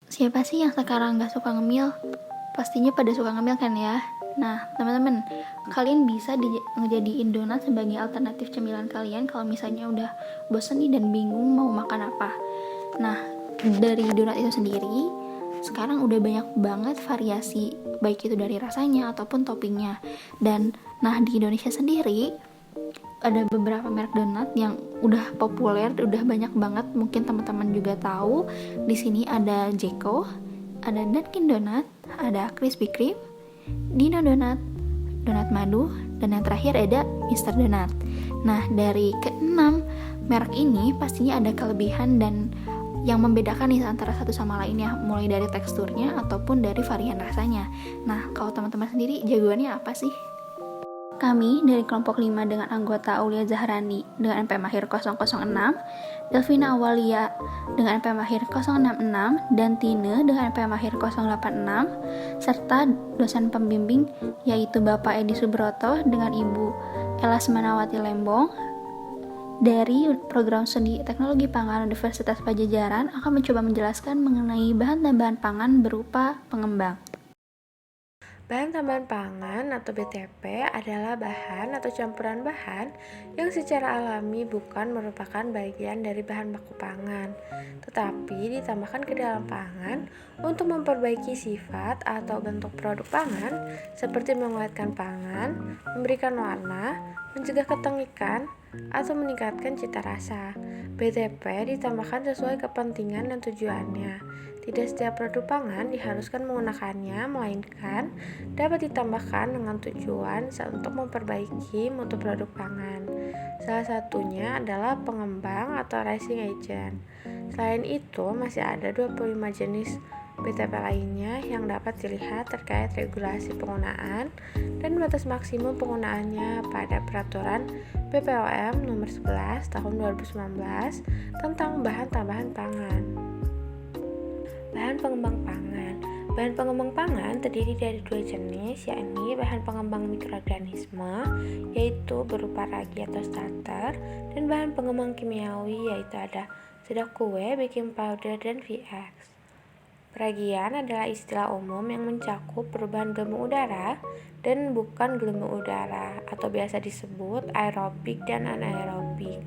Siapa sih yang sekarang gak suka ngemil? Pastinya pada suka ngemil kan ya? Nah, teman-teman, kalian bisa ngejadiin donat sebagai alternatif cemilan kalian kalau misalnya udah bosen nih dan bingung mau makan apa. Nah, dari donat itu sendiri, sekarang udah banyak banget variasi, baik itu dari rasanya ataupun toppingnya. Dan, nah di Indonesia sendiri, ada beberapa merek donat yang udah populer, udah banyak banget, mungkin teman-teman juga tahu. Di sini ada Jeko, ada Dunkin Donut, ada Krispy Kreme, Dino Donut, Donat Madu, dan yang terakhir ada Mister Donut. Nah, dari keenam merek ini pastinya ada kelebihan dan yang membedakan nih antara satu sama lainnya, mulai dari teksturnya ataupun dari varian rasanya. Nah, kalau teman-teman sendiri jagoannya apa sih? Kami dari kelompok 5 dengan anggota Aulia Zahrani dengan NPM akhir 006, Delvina Awalia dengan NPM akhir 066, dan Tine dengan NPM akhir 086, serta dosen pembimbing yaitu Bapak Edi Subroto dengan Ibu Ella Semanawati Lembong dari Program Studi Teknologi Pangan Universitas Pajajaran akan mencoba menjelaskan mengenai bahan tambahan pangan berupa pengembang. Bahan tambahan pangan atau BTP adalah bahan atau campuran bahan yang secara alami bukan merupakan bagian dari bahan baku pangan, tetapi ditambahkan ke dalam pangan untuk memperbaiki sifat atau bentuk produk pangan seperti menguatkan pangan, memberikan warna, mencegah ketengikan, atau meningkatkan cita rasa. BTP ditambahkan sesuai kepentingan dan tujuannya. Tidak setiap produk pangan diharuskan menggunakannya, melainkan dapat ditambahkan dengan tujuan untuk memperbaiki mutu produk pangan. Salah satunya adalah pengembang atau racing agent. Selain itu, masih ada 25 jenis BTP lainnya yang dapat dilihat terkait regulasi penggunaan dan batas maksimum penggunaannya pada Peraturan BPOM Nomor 11 Tahun 2019 tentang bahan tambahan pangan. Bahan pengembang pangan. Bahan pengembang pangan terdiri dari dua jenis, yakni bahan pengembang mikroorganisme, yaitu berupa ragi atau starter, dan bahan pengembang kimiawi, yaitu ada sedak kue, baking powder, dan VX. Peragian adalah istilah umum yang mencakup perubahan gelembung udara dan bukan gelembung udara, atau biasa disebut aerobik dan anaerobik,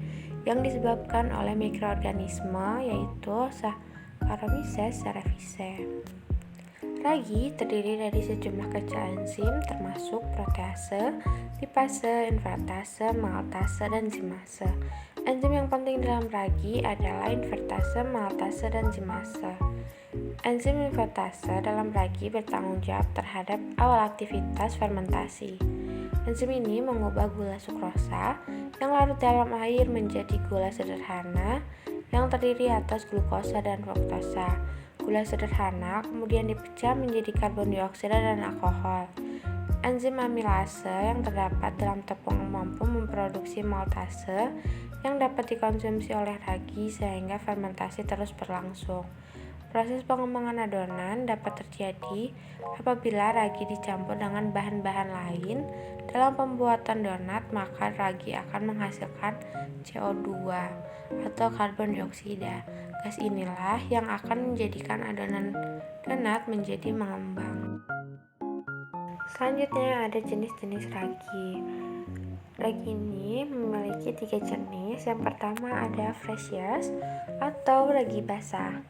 yang disebabkan oleh mikroorganisme, yaitu Saccharomyces cerevisiae. Ragi terdiri dari sejumlah kecil enzim termasuk protease, lipase, invertase, maltase, dan zimase. Enzim yang penting dalam ragi adalah invertase, maltase, dan zimase. Enzim invertase dalam ragi bertanggung jawab terhadap awal aktivitas fermentasi. Enzim ini mengubah gula sukrosa yang larut dalam air menjadi gula sederhana yang terdiri atas glukosa dan fruktosa. Gula sederhana kemudian dipecah menjadi karbon dioksida dan alkohol. Enzim amilase yang terdapat dalam tepung mampu memproduksi maltase yang dapat dikonsumsi oleh ragi sehingga fermentasi terus berlangsung. Proses pengembangan adonan dapat terjadi apabila ragi dicampur dengan bahan-bahan lain dalam pembuatan donat, maka ragi akan menghasilkan CO2 atau karbon dioksida. Gas inilah yang akan menjadikan adonan donat menjadi mengembang. Selanjutnya ada jenis-jenis ragi. Ragi ini memiliki 3 jenis. Yang pertama ada fresias atau ragi basah.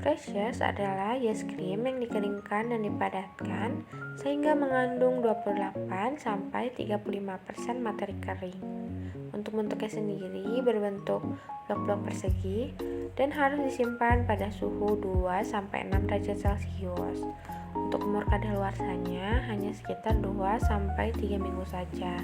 Fresias adalah yes cream yang dikeringkan dan dipadatkan sehingga mengandung 28-35% materi kering. Untuk bentuknya sendiri berbentuk blok-blok persegi dan harus disimpan pada suhu 2-6 derajat Celcius. Untuk umur kadaluarsanya hanya sekitar 2-3 minggu saja.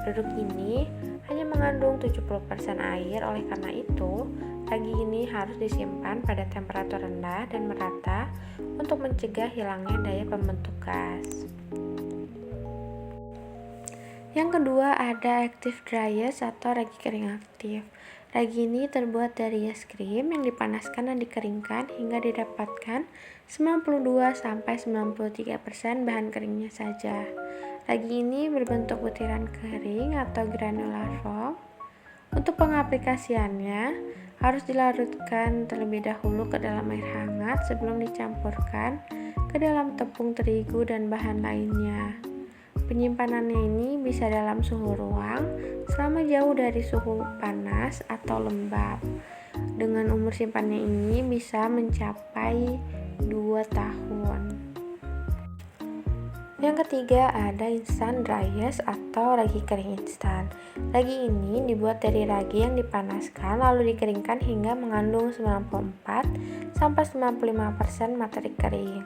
Produk ini hanya mengandung 70% air, oleh karena itu ragi ini harus disimpan pada temperatur rendah dan merata untuk mencegah hilangnya daya pembentuk gas. Yang kedua ada active dry yeast atau ragi kering aktif. Ragi ini terbuat dari yeast cream yang dipanaskan dan dikeringkan hingga didapatkan 92-93% bahan keringnya saja. Ragi ini berbentuk butiran kering atau granular form. Untuk pengaplikasiannya, harus dilarutkan terlebih dahulu ke dalam air hangat sebelum dicampurkan ke dalam tepung terigu dan bahan lainnya. Penyimpanannya ini bisa dalam suhu ruang selama jauh dari suhu panas atau lembab. Dengan umur simpannya ini bisa mencapai 2 tahun. Yang ketiga ada instant dry yeast atau ragi kering instan. Ragi ini dibuat dari ragi yang dipanaskan lalu dikeringkan hingga mengandung 94-95% materi kering.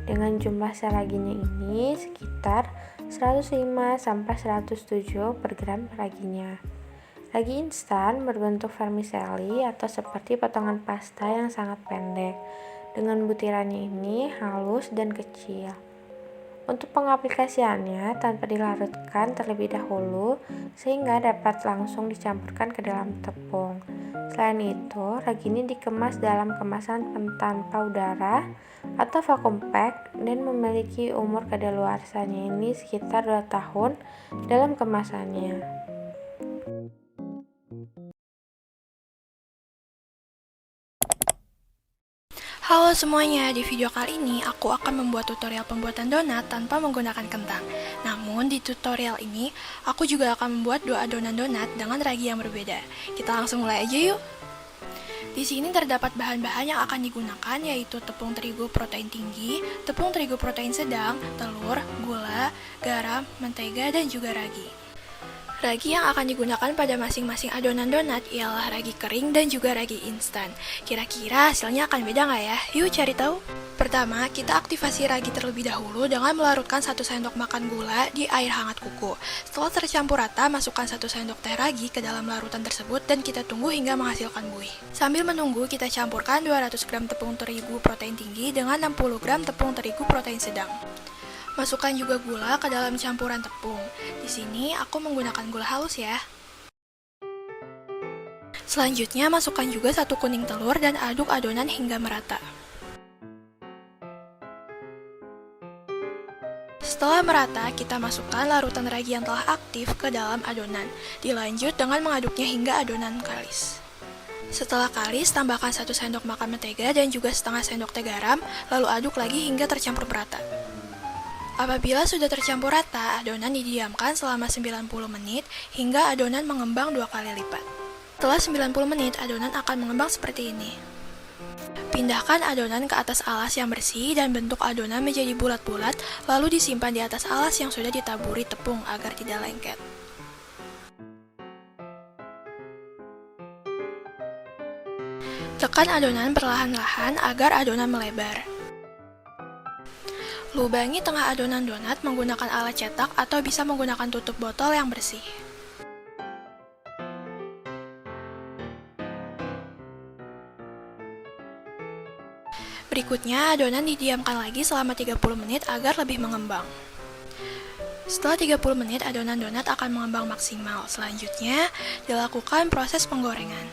Dengan jumlah sel raginya ini sekitar 105-107 per gram raginya. Ragi instan berbentuk vermicelli atau seperti potongan pasta yang sangat pendek. Dengan butirannya ini halus dan kecil. Untuk pengaplikasiannya tanpa dilarutkan terlebih dahulu sehingga dapat langsung dicampurkan ke dalam tepung. Selain itu, ragi ini dikemas dalam kemasan tanpa udara atau vacuum pack dan memiliki umur kadaluarsanya ini sekitar 2 tahun dalam kemasannya. Halo semuanya, di video kali ini aku akan membuat tutorial pembuatan donat tanpa menggunakan kentang. Namun di tutorial ini, aku juga akan membuat 2 adonan donat dengan ragi yang berbeda. Kita langsung mulai aja yuk. Di sini terdapat bahan-bahan yang akan digunakan yaitu tepung terigu protein tinggi, tepung terigu protein sedang, telur, gula, garam, mentega, dan juga ragi. Ragi yang akan digunakan pada masing-masing adonan donat ialah ragi kering dan juga ragi instan. Kira-kira hasilnya akan beda nggak ya? Yuk cari tahu. Pertama, kita aktifasi ragi terlebih dahulu dengan melarutkan 1 sendok makan gula di air hangat kuku. Setelah tercampur rata, masukkan 1 sendok teh ragi ke dalam larutan tersebut dan kita tunggu hingga menghasilkan buih. Sambil menunggu, kita campurkan 200 gram tepung terigu protein tinggi dengan 60 gram tepung terigu protein sedang. Masukkan juga gula ke dalam campuran tepung. Di sini aku menggunakan gula halus ya. Selanjutnya masukkan juga 1 kuning telur dan aduk adonan hingga merata. Setelah merata, kita masukkan larutan ragi yang telah aktif ke dalam adonan. Dilanjut dengan mengaduknya hingga adonan kalis. Setelah kalis, tambahkan 1 sendok makan mentega dan juga setengah sendok teh garam, lalu aduk lagi hingga tercampur merata. Apabila sudah tercampur rata, adonan didiamkan selama 90 menit hingga adonan mengembang 2 kali lipat. Setelah 90 menit, adonan akan mengembang seperti ini. Pindahkan adonan ke atas alas yang bersih dan bentuk adonan menjadi bulat-bulat, lalu disimpan di atas alas yang sudah ditaburi tepung agar tidak lengket. Tekan adonan perlahan-lahan agar adonan melebar. Lubangi tengah adonan donat menggunakan alat cetak atau bisa menggunakan tutup botol yang bersih. Berikutnya, adonan didiamkan lagi selama 30 menit agar lebih mengembang. Setelah 30 menit, adonan donat akan mengembang maksimal. Selanjutnya, dilakukan proses penggorengan.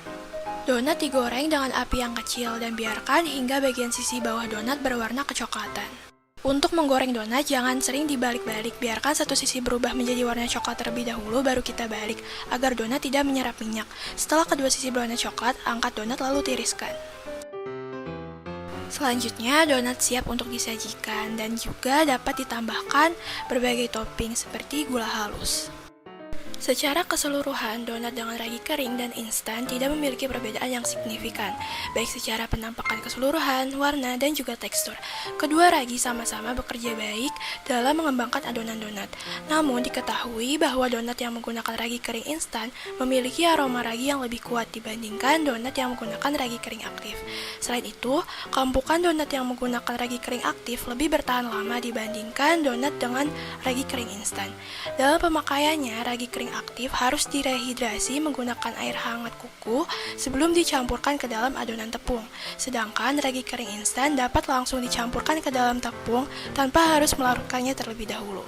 Donat digoreng dengan api yang kecil dan biarkan hingga bagian sisi bawah donat berwarna kecoklatan. Untuk menggoreng donat, jangan sering dibalik-balik, biarkan satu sisi berubah menjadi warna coklat terlebih dahulu, baru kita balik, agar donat tidak menyerap minyak. Setelah kedua sisi berwarna coklat, angkat donat lalu tiriskan. Selanjutnya, donat siap untuk disajikan dan juga dapat ditambahkan berbagai topping seperti gula halus. Secara keseluruhan, donat dengan ragi kering dan instan tidak memiliki perbedaan yang signifikan, baik secara penampakan keseluruhan, warna, dan juga tekstur. Kedua ragi sama-sama bekerja baik dalam mengembangkan adonan donat. Namun, diketahui bahwa donat yang menggunakan ragi kering instan memiliki aroma ragi yang lebih kuat dibandingkan donat yang menggunakan ragi kering aktif. Selain itu, keempukan donat yang menggunakan ragi kering aktif lebih bertahan lama dibandingkan donat dengan ragi kering instan. Dalam pemakaiannya, ragi kering aktif harus direhidrasi menggunakan air hangat kuku sebelum dicampurkan ke dalam adonan tepung. Sedangkan ragi kering instan dapat langsung dicampurkan ke dalam tepung tanpa harus melarutkannya terlebih dahulu.